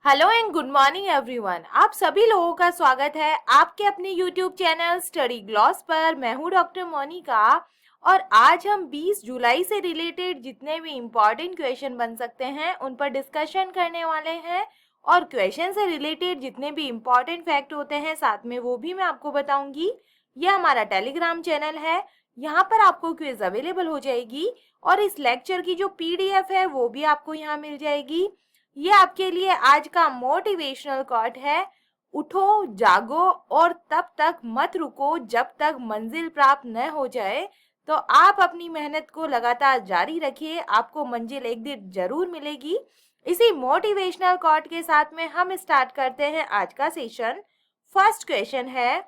Hello and good morning everyone. आप सभी लोगों का स्वागत है आपके अपने यूट्यूब चैनल स्टडी ग्लॉस पर। मैं हूं डॉक्टर मोनिका और आज हम 20 जुलाई से रिलेटेड जितने भी इम्पोर्टेंट क्वेश्चन बन सकते हैं उन पर डिस्कशन करने वाले हैं। और क्वेश्चन से रिलेटेड जितने भी इम्पोर्टेंट फैक्ट होते हैं साथ में वो भी मैं आपको बताऊंगी। यह हमारा टेलीग्राम चैनल है, यहाँ पर आपको क्विज अवेलेबल हो जाएगी और इस लेक्चर की जो पीडीएफ है वो भी आपको यहाँ मिल जाएगी। ये आपके लिए आज का मोटिवेशनल कोट है, उठो जागो और तब तक मत रुको जब तक मंजिल प्राप्त न हो जाए। तो आप अपनी मेहनत को लगातार जारी रखिए, आपको मंजिल एक दिन जरूर मिलेगी। इसी मोटिवेशनल कोट के साथ में हम स्टार्ट करते हैं आज का सेशन। फर्स्ट क्वेश्चन है,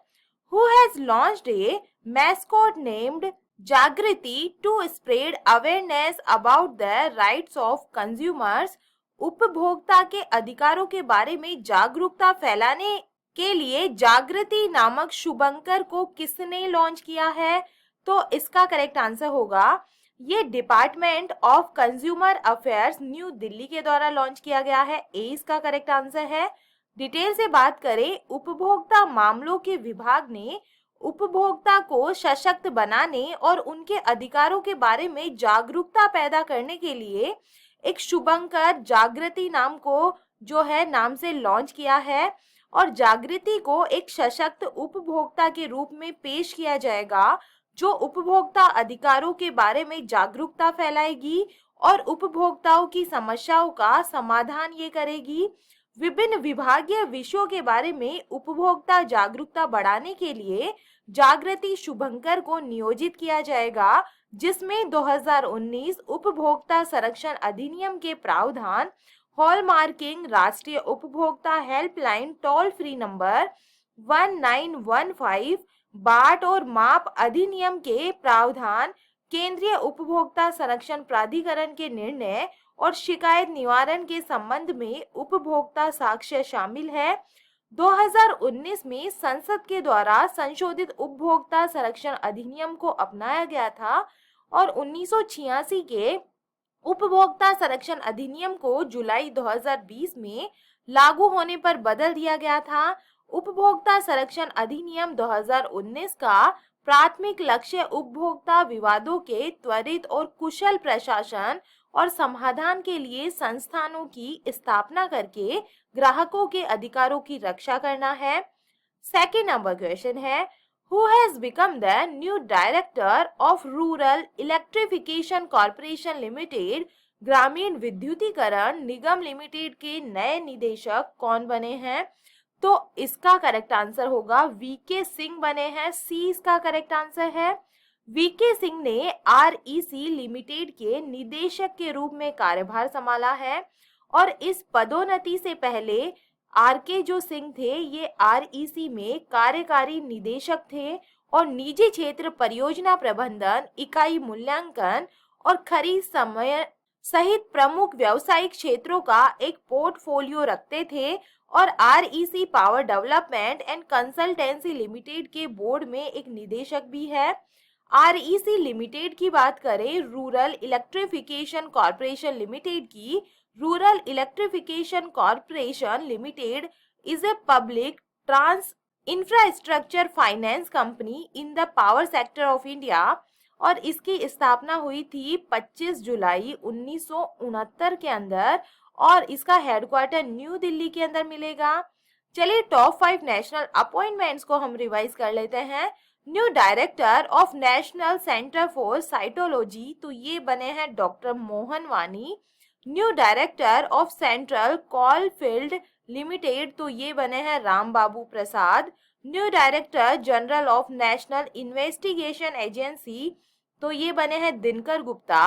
who has launched a mascot named Jagriti to spread awareness about the rights of consumers. उपभोक्ता के अधिकारों के बारे में जागरूकता फैलाने के लिए जागृति नामक शुभंकर को किसने लॉन्च किया है? तो इसका करेक्ट आंसर होगा, ये department of consumer affairs new Delhi के द्वारा लॉन्च किया गया है। ए इसका करेक्ट आंसर है। डिटेल से बात करें, उपभोक्ता मामलों के विभाग ने उपभोक्ता को सशक्त बनाने और उनके अधिकारों के बारे में जागरूकता पैदा करने के लिए एक शुभंकर जागृति नाम को जो है नाम से लॉन्च किया है। और जागृति को एक सशक्त उपभोक्ता के रूप में पेश किया जाएगा जो उपभोक्ता अधिकारों के बारे में जागरूकता फैलाएगी और उपभोक्ताओं की समस्याओं का समाधान ये करेगी। विभिन्न विभागीय विषयों के बारे में उपभोक्ता जागरूकता बढ़ाने के लिए जागृति शुभंकर को नियोजित किया जाएगा, जिसमें 2019 उपभोक्ता संरक्षण अधिनियम के प्रावधान, हॉलमार्किंग, राष्ट्रीय उपभोक्ता हेल्पलाइन टोल फ्री नंबर 1915, बाट और माप अधिनियम के प्रावधान, केंद्रीय उपभोक्ता संरक्षण प्राधिकरण के निर्णय और शिकायत निवारण के संबंध में उपभोक्ता साक्ष्य शामिल है। 2019 में संसद के द्वारा संशोधित उपभोक्ता संरक्षण अधिनियम को अपनाया गया था और 1986 के उपभोक्ता संरक्षण अधिनियम को जुलाई 2020 में लागू होने पर बदल दिया गया था। उपभोक्ता संरक्षण अधिनियम 2019 का प्राथमिक लक्ष्य उपभोक्ता विवादों के त्वरित और कुशल प्रशासन और समाधान के लिए संस्थानों की स्थापना करके ग्राहकों के अधिकारों की रक्षा करना है। सेकेंड नंबर क्वेश्चन है, Who has become the new director of Rural Electrification Corporation Limited? ग्रामीण विद्युतीकरण निगम लिमिटेड के नए निदेशक कौन बने हैं? तो इसका करेक्ट आंसर होगा वीके सिंह बने हैं। सी इसका करेक्ट आंसर है। वीके सिंह ने आरईसी लिमिटेड के निदेशक के रूप में कार्यभार संभाला है और इस पदोन्नति से पहले आरके जो सिंह थे ये आरईसी में कार्यकारी निदेशक थे और निजी क्षेत्र परियोजना प्रबंधन, इकाई मूल्यांकन और खरीद समय सहित प्रमुख व्यावसायिक क्षेत्रों का एक पोर्टफोलियो रखते थे और REC power development and consultancy limited के बोर्ड में एक निदेशक भी है। आरईसी लिमिटेड की बात करें, रूरल इलेक्ट्रिफिकेशन कॉर्पोरेशन लिमिटेड की। Rural electrification corporation limited is a public trans infrastructure finance company in the power sector of India और इसकी स्थापना हुई थी 25 जुलाई 1969 के अंदर और इसका हेडक्वार्टर न्यू दिल्ली के अंदर मिलेगा। चलिए टॉप 5 नेशनल अपॉइंटमेंट्स को हम रिवाइज कर लेते हैं। New director of national centre for cytology, तो ये बने हैं doctor Mohan Wani. New director of central coalfield limited, तो ये बने हैं Ram Babu Prasad. New director general of national investigation agency, तो ये बने हैं Dinkar Gupta.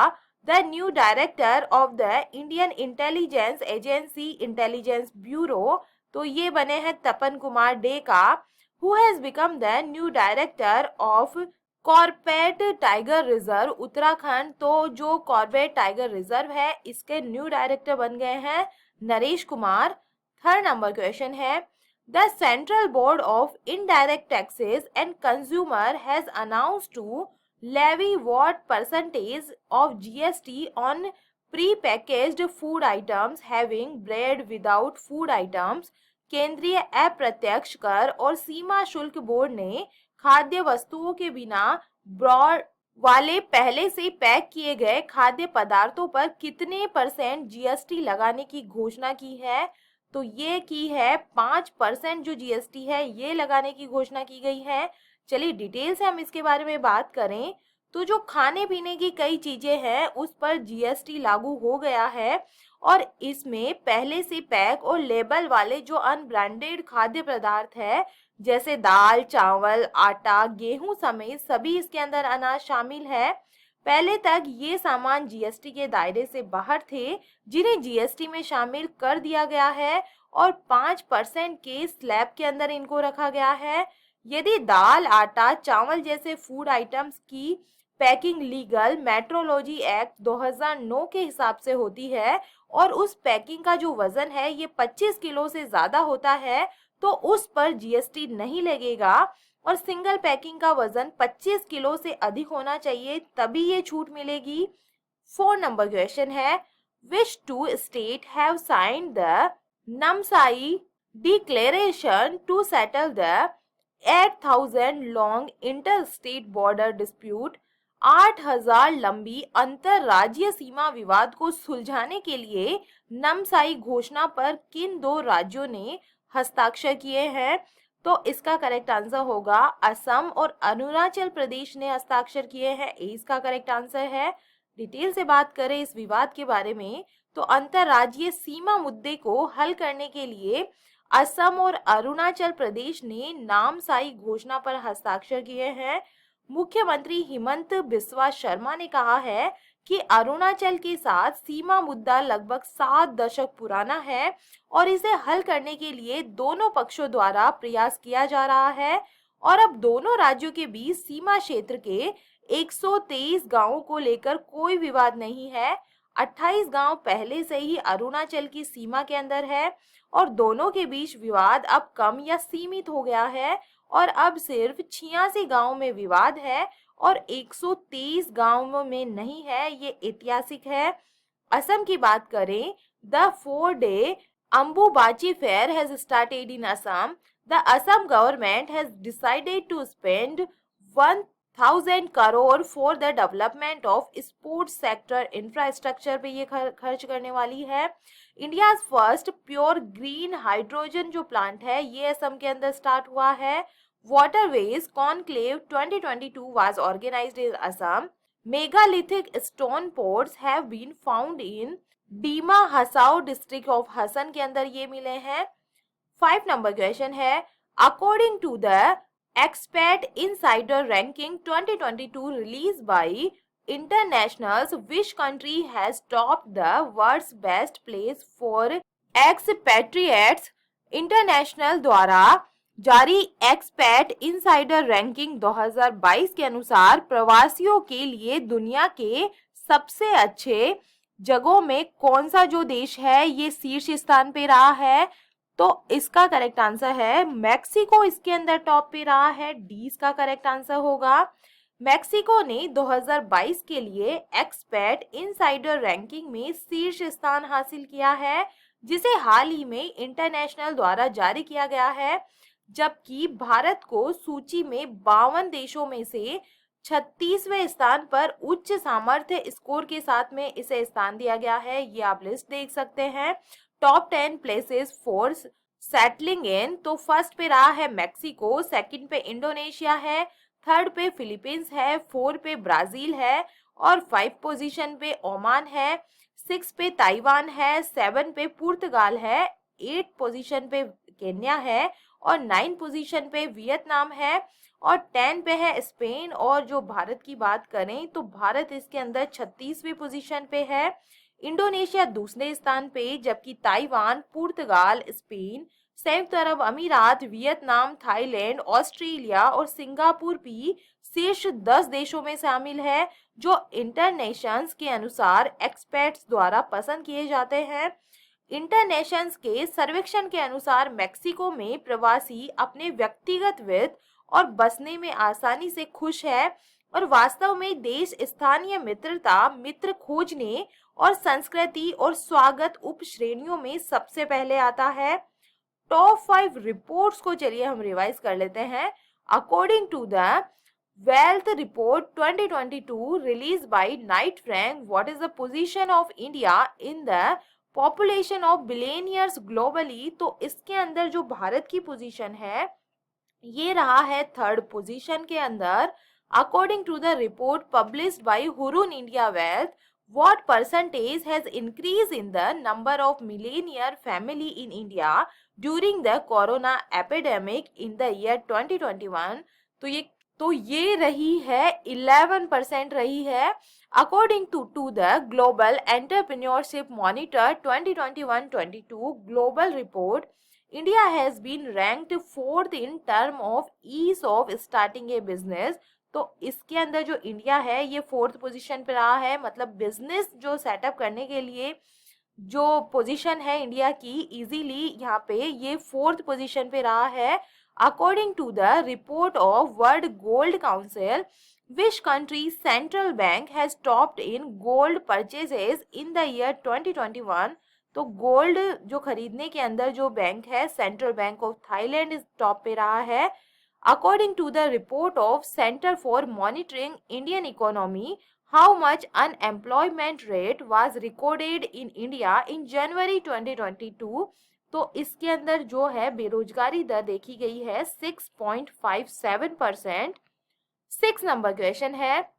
The new director of the Indian intelligence agency intelligence bureau, तो ये बने हैं Tapan Kumar Deka. Who has become the new director of Corbett tiger reserve Uttarakhand, तो जो कॉर्बेट टाइगर रिजर्व है इसके न्यू डायरेक्टर बन गए हैं Naresh Kumar. Third number question है, the central board of indirect taxes and consumer has announced to levy what percentage of GST on prepackaged food items having bread without food items. केंद्रीय अप्रत्यक्ष कर और सीमा शुल्क बोर्ड ने खाद्य वस्तुओं के बिना ब्रॉड वाले पहले से पैक किए गए खाद्य पदार्थों पर कितने % जीएसटी लगाने की घोषणा की है? तो ये की है 5% जो जीएसटी है ये लगाने की घोषणा की गई है। चलिए डिटेल से हम इसके बारे में बात करें तो जो खाने पीने की कई चीजें हैं उस पर जीएसटी लागू हो गया है और इसमें पहले से पैक और लेबल वाले जो अनब्रांडेड खाद्य पदार्थ है जैसे दाल, चावल, आटा, गेहूं समेत सभी इसके अंदर अनाज शामिल है। पहले तक ये सामान जीएसटी के दायरे से बाहर थे, जिन्हें जीएसटी में शामिल कर दिया गया है और 5% के स्लैब के अंदर इनको रखा गया है। यदि दाल, आटा, चावल जैसे फूड आइटम्स की पैकिंग लीगल मेट्रोलॉजी एक्ट 2009 के हिसाब से होती है और उस पैकिंग का जो वजन है ये 25 किलो से ज्यादा होता है तो उस पर जीएसटी नहीं लगेगा और सिंगल पैकिंग का वजन 25 किलो से अधिक होना चाहिए तभी ये छूट मिलेगी। 4 नंबर क्वेश्चन है, which two state have signed the Namsai declaration to settle the 8,000 long inter state border dispute. 8,000 लंबी अंतरराज्यीय सीमा विवाद को सुलझाने के लिए नमसाई घोषणा पर किन 2 राज्यों ने हस्ताक्षर किए हैं? तो इसका करेक्ट आंसर होगा असम और अरुणाचल प्रदेश ने हस्ताक्षर किए हैं। इसका करेक्ट आंसर है। डिटेल से बात करें इस विवाद के बारे में तो अंतरराज्यीय सीमा मुद्दे को हल करने के लिए असम और अरुणाचल प्रदेश ने नामसाई घोषणा पर हस्ताक्षर किए हैं। मुख्यमंत्री हिमंत बिस्वा शर्मा ने कहा है कि अरुणाचल के साथ सीमा मुद्दा लगभग 7 दशक पुराना है और इसे हल करने के लिए दोनों पक्षों द्वारा प्रयास किया जा रहा है और अब दोनों राज्यों के बीच सीमा क्षेत्र के 123 गांवों को लेकर कोई विवाद नहीं है। 28 गांव पहले से ही अरुणाचल की सीमा के अंदर है और दोनों के बीच विवाद अब कम या सीमित हो गया है और अब सिर्फ 86 गांवों में विवाद है और 123 गांवों में नहीं है। ये ऐतिहासिक है। असम की बात करें, the 4-day Ambubachi fair has started in Assam. The Assam government has decided to spend 1,000 crore for the development of sports sector infrastructure पे ये खर्च करने वाली है। India first pure green hydrogen जो प्लांट है ये असम के अंदर स्टार्ट हुआ है। Waterways conclave 2022 was organized in Assam. Megalithic stone pots have been found in Dima Hasao district of Hasan के अंदर ये मिले हैं। 5 नंबर क्वेश्चन है, according to the expert insider ranking 2022 release by internationals which country has topped the world's best place for expatriates. International द्वारा जारी expat insider ranking 2022 के अनुसार प्रवासियों के लिए दुनिया के सबसे अच्छे जगहों में कौन सा जो देश है ये शीर्ष स्थान पे रहा है? तो इसका करेक्ट आंसर है मैक्सिको इसके अंदर टॉप पे रहा है। डी इसका करेक्ट आंसर होगा। मैक्सिको ने 2022 के लिए एक्सपैट इनसाइडर रैंकिंग में शीर्ष स्थान हासिल किया है जिसे हाल ही में इंटरनेशनल द्वारा जारी किया गया है, जबकि भारत को सूची में 52 देशों में से 36वें स्थान पर उच्च सामर्थ्य स्कोर के साथ में इसे स्थान दिया गया है। ये आप लिस्ट देख सकते हैं। Top 10 places for settling in, तो फर्स्ट पे रहा है मैक्सिको, सेकंड पे इंडोनेशिया है, थर्ड पे फिलीपींस है, 4 पे ब्राजील है और 5 पोजीशन पे ओमान है, 6 पे ताइवान है, 7 पे पुर्तगाल है, 8 पोजीशन पे केन्या है और 9 पोजीशन पे वियतनाम है और 10 पे है स्पेन। और जो भारत की बात करें तो भारत इसके अंदर 36वीं पोजीशन पे है, इंडोनेशिया दूसरे स्थान पे, जबकि ताइवान, पुर्तगाल, स्पेन, संयुक्त अरब अमीरात, वियतनाम, थाईलैंड, ऑस्ट्रेलिया और सिंगापुर भी शीर्ष 10 देशों में शामिल है जो इंटरनेशंस के अनुसार एक्सपर्ट्स द्वारा पसंद किए जाते हैं। इंटरनेशंस के सर्वेक्षण के अनुसार मैक्सिको में प्रवासी अपने व्यक्तिगत वित्त और बसने में आसानी से खुश है और वास्तव में देश स्थानीय मित्रता, मित्र खोजने और संस्कृति और स्वागत उप श्रेणियों में सबसे पहले आता है। टॉप 5 रिपोर्ट्स को चलिए हम रिवाइज कर लेते हैं। According to the wealth report 2022 release by Knight Frank, what is the position of India in the population of billionaires globally. तो इसके अंदर जो भारत की पोजीशन है ये रहा है थर्ड पोजीशन के अंदर। According to the report published by Hurun India wealth, what percentage has increased in the number of millionaire family in India during the corona epidemic in the year 2021। तो ये रही है 11% रही है। According to the global entrepreneurship monitor 2021-22 global report, India has been ranked fourth in term of ease of starting a business। तो इसके अंदर जो इंडिया है ये फोर्थ पोजीशन पे रहा है, मतलब बिजनेस जो सेटअप करने के लिए जो पोजीशन है इंडिया की इजीली यहाँ पे ये फोर्थ पोजीशन पे रहा है। According to the report of world gold council, which country central bank has topped in gold purchases in the year 2021। तो गोल्ड जो खरीदने के अंदर जो बैंक है सेंट्रल बैंक ऑफ थाईलैंड इस टॉप पे रहा है। According to the report of Center for Monitoring Indian Economy, how much unemployment rate was recorded in India in January 2022। तो इसके अंदर जो है बेरोजगारी दर देखी गई है 6.57%। 6 नंबर क्वेश्चन है,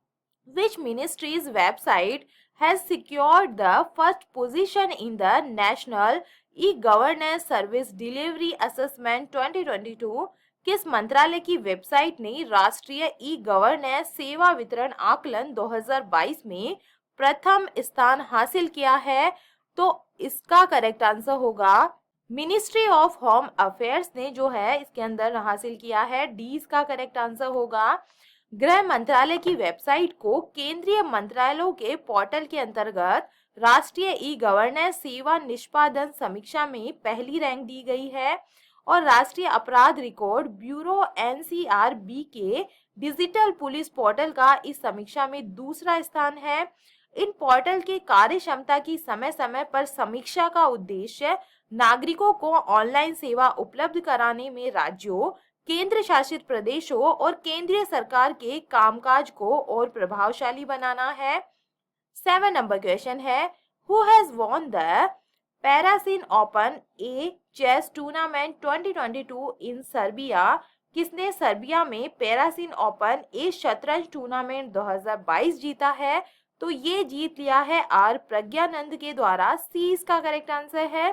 which ministry's website has secured the first position in the National E-Governance Service Delivery Assessment 2022। किस मंत्रालय की वेबसाइट ने राष्ट्रीय ई गवर्नेंस सेवा वितरण आकलन 2022 में प्रथम स्थान हासिल किया है। तो इसका करेक्ट आंसर होगा मिनिस्ट्री ऑफ होम अफेयर्स ने जो है इसके अंदर हासिल किया है। डी इसका करेक्ट आंसर होगा। गृह मंत्रालय की वेबसाइट को केंद्रीय मंत्रालयों के पोर्टल के अंतर्गत राष्ट्रीय ई गवर्नेंस सेवा निष्पादन समीक्षा में पहली रैंक दी गई है और राष्ट्रीय अपराध रिकॉर्ड ब्यूरो एनसीआरबी के डिजिटल पुलिस पोर्टल का इस समीक्षा में दूसरा स्थान है। इन पोर्टल के कार्य क्षमता की समय समय पर समीक्षा का उद्देश्य नागरिकों को ऑनलाइन सेवा उपलब्ध कराने में राज्यों, केंद्र शासित प्रदेशों और केंद्रीय सरकार के कामकाज को और प्रभावशाली बनाना है। 7 नंबर क्वेश्चन है, who has won the Paracin open a chess tournament 2022 in Serbia. किसने सर्बिया में पैरासिन ओपन ए शतरंज टूर्नामेंट 2022 जीता है। तो ये जीत लिया है आर प्रज्ञानंद के द्वारा। सी इसका करेक्ट आंसर है।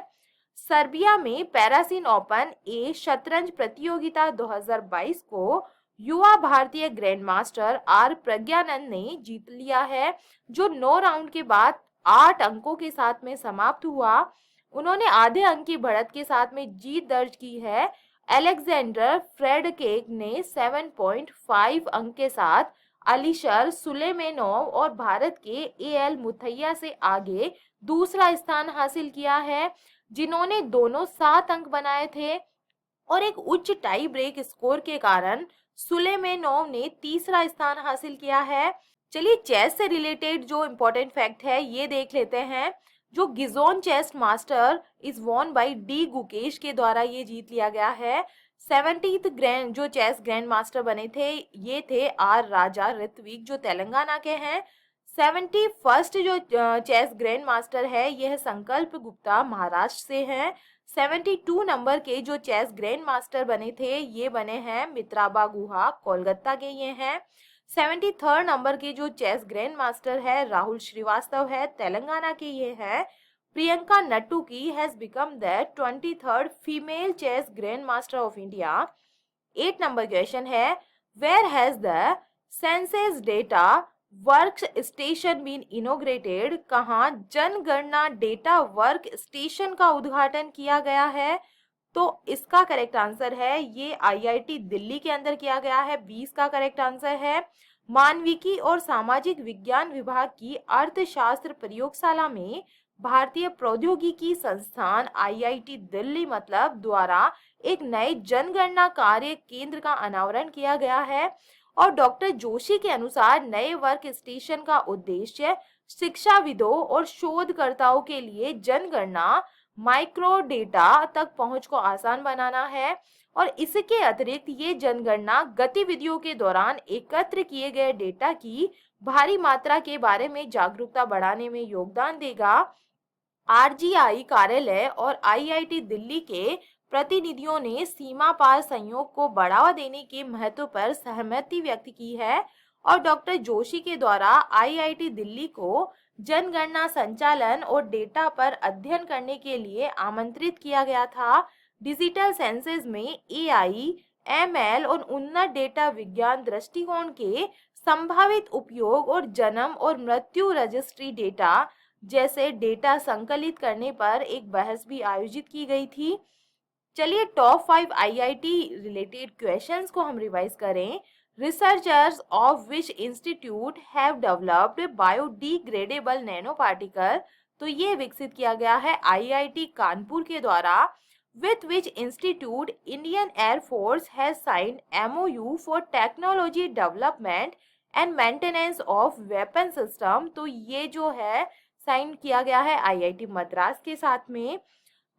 सर्बिया में पैरासिन ओपन ए शतरंज प्रतियोगिता 2022 को युवा भारतीय ग्रैंड मास्टर आर प्रज्ञानंद ने जीत लिया है, जो 9 राउंड के बाद 8 अंकों के साथ में समाप्त हुआ। उन्होंने आधे अंक की बढ़त के साथ में जीत दर्ज की है। अलेक्जेंडर फ्रेडकेक ने 7.5 अंक के साथ अलीशर सुलेमेनोव और भारत के एएल मुथैया से आगे दूसरा स्थान हासिल किया है, जिन्होंने दोनों 7 अंक बनाए थे और एक उच्च टाई ब्रेक स्कोर के कारण सुलेमेनोव ने तीसरा स्थान हासिल किया है। चलिए चेस से रिलेटेड जो इम्पोर्टेंट फैक्ट है ये देख लेते हैं। जो Gijon chess master is won by D Gukesh के द्वारा ये जीत लिया गया है। 70th ग्रैंड जो चेस ग्रैंड मास्टर बने थे ये थे आर राजा ऋत्विक जो तेलंगाना के हैं। 71st जो चेस ग्रैंड मास्टर है यह संकल्प गुप्ता महाराष्ट्र से हैं। 72 नंबर के जो चेस ग्रैंड मास्टर बने थे ये बने हैं मित्राबा गुहा कोलकाता के ये हैं। 73rd नंबर के जो चेस ग्रैंड मास्टर है राहुल श्रीवास्तव है तेलंगाना के ये हैं। प्रियंका नट्टू की has become the 23rd female chess grand master of India. 8 number question है, where has the census data work station been inaugurated. कहाँ जनगणना डेटा वर्क स्टेशन का उद्घाटन किया गया है। तो इसका करेक्ट आंसर है ये आईआईटी दिल्ली के अंदर किया गया है। 20 का करेक्ट आंसर है। मानविकी और सामाजिक विज्ञान विभाग की अर्थशास्त्र प्रयोगशाला में भारतीय प्रौद्योगिकी संस्थान आईआईटी दिल्ली मतलब द्वारा एक नए जनगणना कार्य केंद्र का अनावरण किया गया है और डॉक्टर जोशी के अनुसार नए वर्क स्टेशन का उद्देश्य शिक्षाविदों और शोधकर्ताओं के लिए जनगणना माइक्रो डेटा तक पहुंच को आसान बनाना है। और इसके अतिरिक्त ये जनगणना गतिविधियों के दौरान एकत्र किए गए डेटा की भारी मात्रा के बारे में जागरूकता बढ़ाने में योगदान देगा। आरजीआई कार्यालय और आईआईटी दिल्ली के प्रतिनिधियों ने सीमा पार सहयोग को बढ़ावा देने के महत्व पर सहमति व्यक्त की है। और डॉक्टर जोशी के द्वारा आईआईटी दिल्ली को जनगणना संचालन और डेटा पर अध्ययन करने के लिए आमंत्रित किया गया था। डिजिटल सेंसस में एआई, एमएल और उन्नत डेटा विज्ञान दृष्टिकोण के संभावित उपयोग और जन्म और मृत्यु रजिस्ट्री डेटा जैसे डेटा संकलित करने पर एक बहस भी आयोजित की गई थी। चलिए टॉप 5 आईआईटी रिलेटेड क्वेश्चंस को हम रिवाइज करें। Researchers of which institute have developed biodegradable nano particle, तो ये विकसित किया गया है आईआईटी कानपुर के द्वारा। With which institute Indian air force has signed MOU for technology development and maintenance of weapon system, तो ये जो है साइन किया गया है आईआईटी मद्रास के साथ में।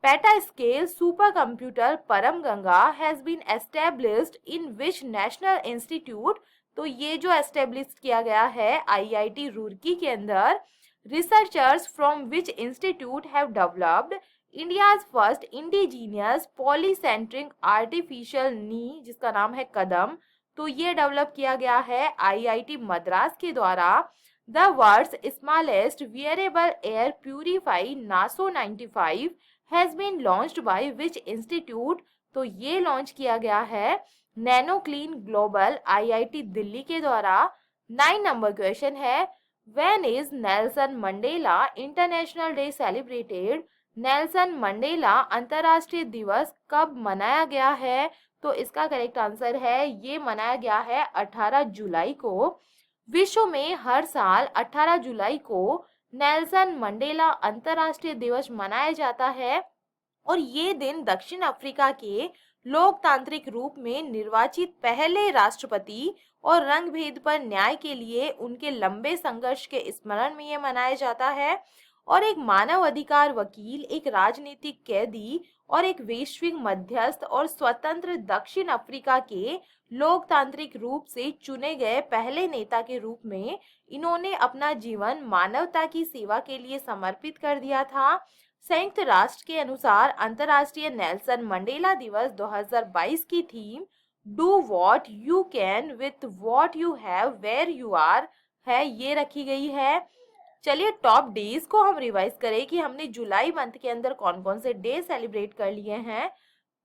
PETA scale super computer Param Ganga has been established in which national institute, तो ये जो एस्टेब्लिश किया गया है आईआईटी रुड़की के अंदर। Researchers from which institute have developed India's first indigenous polycentric artificial knee, जिसका नाम है कदम, तो ये डेवलप किया गया है आईआईटी मद्रास के द्वारा। The world's smallest wearable air purify Naso 95 has been launched by which institute, तो ये लॉन्च किया गया है nano clean global IIT Delhi के द्वारा। 9 नंबर क्वेश्चन है when is Nelson Mandela international day celebrated, Nelson Mandela अंतर्राष्ट्रीय दिवस कब मनाया गया है, तो इसका करेक्ट आंसर है ये मनाया गया है 18 जुलाई को। विश्व में हर साल 18 जुलाई को नेल्सन मंडेला अंतर्राष्ट्रीय दिवस मनाया जाता है। और ये दिन दक्षिण अफ्रीका के लोकतांत्रिक रूप में निर्वाचित पहले राष्ट्रपति और रंगभेद पर न्याय के लिए उनके लंबे संघर्ष के स्मरण में ये मनाया जाता है। और एक मानव अधिकार वकील, एक राजनीतिक कैदी और एक वैश्विक मध्यस्थ और स्वतंत्र दक्षिण अफ्रीका के लोकतांत्रिक रूप से चुने गए पहले नेता के रूप में इन्होंने अपना जीवन मानवता की सेवा के लिए समर्पित कर दिया था। संयुक्त राष्ट्र के अनुसार अंतर्राष्ट्रीय नेल्सन मंडेला दिवस 2022 की theme do what you can with what you have where you are है, ये रखी गई है। चलिए टॉप डेज को हम रिवाइज करें कि हमने जुलाई मंथ के अंदर कौन कौन से डे सेलिब्रेट कर लिए हैं।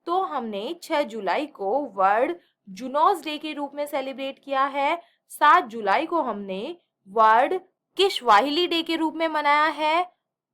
तो हमने 6 जुलाई को वर्ल्ड जुनोस डे के रूप में सेलिब्रेट किया है। 7 जुलाई को हमने वर्ल्ड किशवाहिली डे के रूप में मनाया है।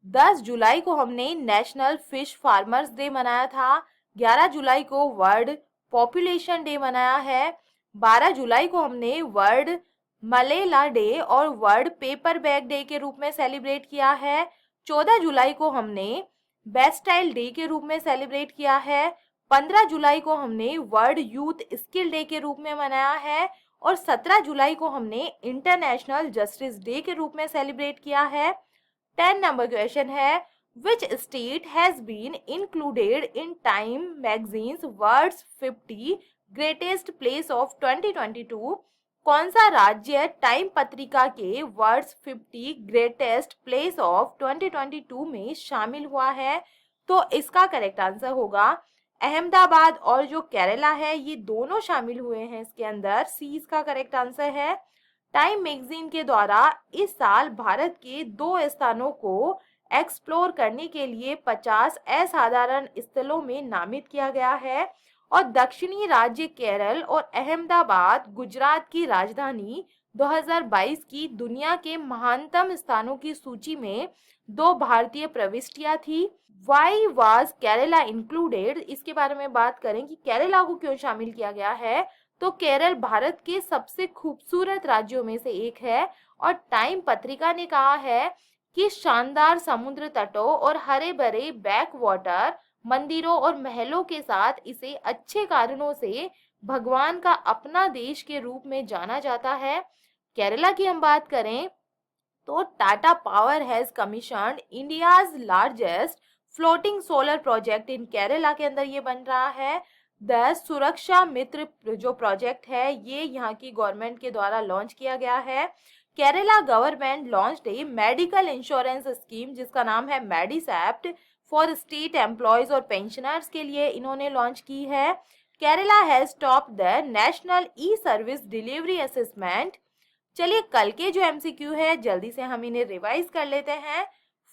10 जुलाई को हमने नेशनल फिश फार्मर्स डे मनाया था। 11 जुलाई को वर्ल्ड पॉपुलेशन डे मनाया है। 12 जुलाई को हमने वर्ल्ड मलेला डे और वर्ल्ड पेपर बैग डे के रूप में सेलिब्रेट किया है। 14 जुलाई को हमने बेस्टाइल डे के रूप में सेलिब्रेट किया है। 15 जुलाई को हमने वर्ल्ड यूथ स्किल डे के रूप में मनाया है। और 17 जुलाई को हमने इंटरनेशनल जस्टिस डे के रूप में सेलिब्रेट किया है। 10 नंबर क्वेश्चन है which state has been included in Time magazine's world's 50 greatest place of 2022, कौन सा राज्य टाइम पत्रिका के वर्ल्ड्स 50 ग्रेटेस्ट प्लेस ऑफ 2022 में शामिल हुआ है, तो इसका करेक्ट आंसर होगा अहमदाबाद। और जो केरला है ये दोनों शामिल हुए हैं इसके अंदर, सी इसका करेक्ट आंसर है। टाइम मैगजीन के द्वारा इस साल भारत के 2 स्थानों को एक्सप्लोर करने के लिए 50 असाधारण स्थलों में नामित किया गया है। और दक्षिणी राज्य केरल और अहमदाबाद गुजरात की राजधानी 2022 की दुनिया के महानतम स्थानों की सूची में 2 भारतीय प्रविष्टियां थी। वाई वाज केरला इंक्लूडेड, इसके बारे में बात करें कि केरला को क्यों शामिल किया गया है, तो केरल भारत के सबसे खूबसूरत राज्यों में से एक है। और टाइम पत्रिका ने कहा है कि शानदार समुद्र तटों और हरे भरे बैक वाटर, मंदिरों और महलों के साथ इसे अच्छे कारणों से भगवान का अपना देश के रूप में जाना जाता है। केरला की हम बात करें तो Tata power has commissioned India's largest floating solar project in Kerala के अंदर ये बन रहा है। द सुरक्षा मित्र जो प्रोजेक्ट है ये यहाँ की गवर्नमेंट के द्वारा लॉन्च किया गया है। केरला गवर्नमेंट लॉन्च्ड ए मेडिकल इंश्योरेंस स्कीम जिसका नाम है मेडिसेप्ट फॉर स्टेट एम्प्लॉयज और पेंशनर्स के लिए इन्होंने लॉन्च की है। Kerala has top the national e service delivery assessment. चलिए कल के जो एमसीक्यू है जल्दी से हम इन्हें रिवाइज कर लेते हैं।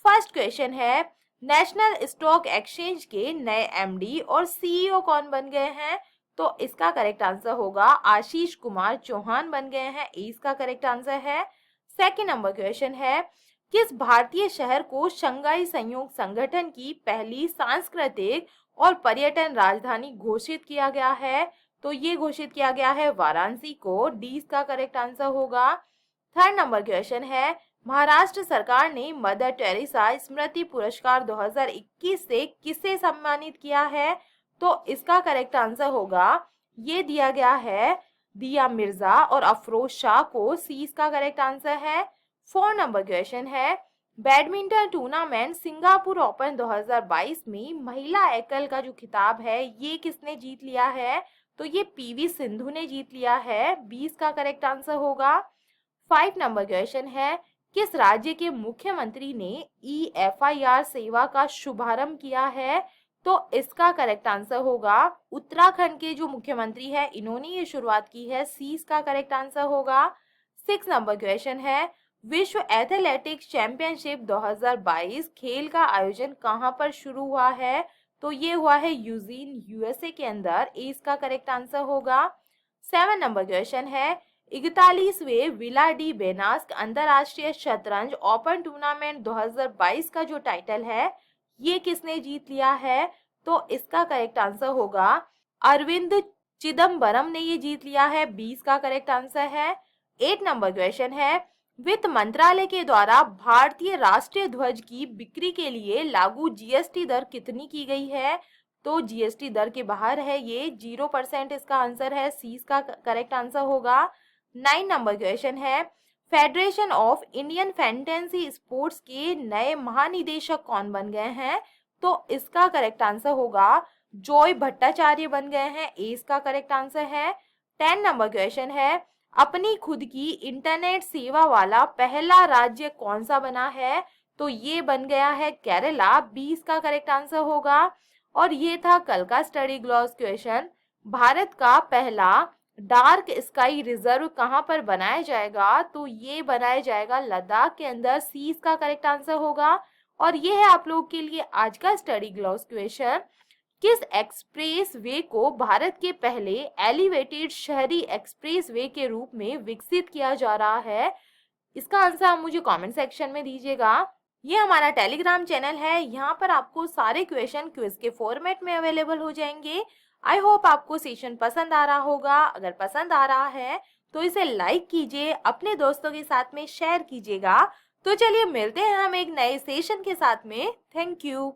फर्स्ट क्वेश्चन है नेशनल स्टॉक एक्सचेंज के नए एमडी और सीईओ कौन बन गए हैं? तो इसका करेक्ट आंसर होगा आशीष कुमार चौहान बन गए हैं, इसका करेक्ट आंसर है। सेकंड नंबर क्वेश्चन है किस भारतीय शहर को शंघाई सहयोग संगठन की पहली सांस्कृतिक और पर्यटन राजधानी घोषित किया गया है? तो ये घोषित किया गया है वाराणसी को, डी इसका करेक्ट आंसर होगा। थर्ड नंबर क्वेश्चन है महाराष्ट्र सरकार ने मदर टेरेसा स्मृति पुरस्कार 2021 से किसे सम्मानित किया है? तो इसका करेक्ट आंसर होगा ये दिया गया है दिया मिर्जा और अफरोज शाह को, सी इसका करेक्ट आंसर है। फोर्थ नंबर क्वेश्चन है बैडमिंटन टूर्नामेंट सिंगापुर ओपन 2022 में महिला एकल का जो खिताब है ये किसने जीत लिया है? तो ये पीवी सिंधु ने जीत लिया है, 20 का करेक्ट आंसर होगा। 5 नंबर क्वेश्चन है किस राज्य के मुख्यमंत्री ने EFIR सेवा का शुभारंभ किया है? तो इसका करेक्ट आंसर होगा उत्तराखंड के जो मुख्यमंत्री है इन्होंने ये शुरुआत की है, सी इसका करेक्ट आंसर होगा। 6 नंबर क्वेश्चन है विश्व एथलेटिक्स चैंपियनशिप 2022 खेल का आयोजन कहां पर शुरू हुआ है? तो ये हुआ है यूजीन USA के अंदर, ए इसका करेक्ट आंसर होगा। 7 नंबर क्वेश्चन है 41वें विला डी बेनास्क अंतरराष्ट्रीय शतरंज ओपन टूर्नामेंट 2022 का जो टाइटल है ये किसने जीत लिया है? तो इसका करेक्ट आंसर होगा अरविंद चिदम्बरम ने ये जीत लिया है, 20 का करेक्ट आंसर है। 8 नंबर क्वेश्चन है वित्त मंत्रालय के द्वारा भारतीय राष्ट्रीय ध्वज की बिक्री के लिए लागू जीएसटी दर कितनी की गई है? तो जीएसटी दर के बाहर है ये 0% इसका आंसर है, सी इसका करेक्ट आंसर होगा। 9 नंबर क्वेश्चन है federation of Indian fantasy sports के नए महानिदेशक कौन बन गए हैं? तो इसका करेक्ट आंसर होगा जॉय भट्टाचार्य बन गए हैं, ए इसका करेक्ट आंसर है। 10 नंबर क्वेश्चन है अपनी खुद की इंटरनेट सेवा वाला पहला राज्य कौन सा बना है? तो ये बन गया है केरला, 20 का करेक्ट आंसर होगा। और ये था कल का स्टडी ग्लॉस क्वेश्चन। भारत का पहला डार्क स्काई रिजर्व कहाँ पर बनाया जाएगा? तो ये बनाया जाएगा लद्दाख के अंदर, सी इसका करेक्ट आंसर होगा। और ये है आप लोग के लिए आज का स्टडी ग्लॉस क्वेश्चन। किस एक्सप्रेस वे को भारत के पहले एलिवेटेड शहरी एक्सप्रेस वे के रूप में विकसित किया जा रहा है? इसका आंसर आप मुझे कमेंट सेक्शन में दीजिएगा। ये हमारा टेलीग्राम चैनल है, यहाँ पर आपको सारे क्वेश्चन क्विज के फॉर्मेट में अवेलेबल हो जाएंगे। आई होप आपको सेशन पसंद आ रहा होगा। अगर पसंद आ रहा है तो इसे लाइक कीजिए, अपने दोस्तों के साथ में शेयर कीजिएगा। तो चलिए मिलते हैं हम एक नए सेशन के साथ में। Thank you.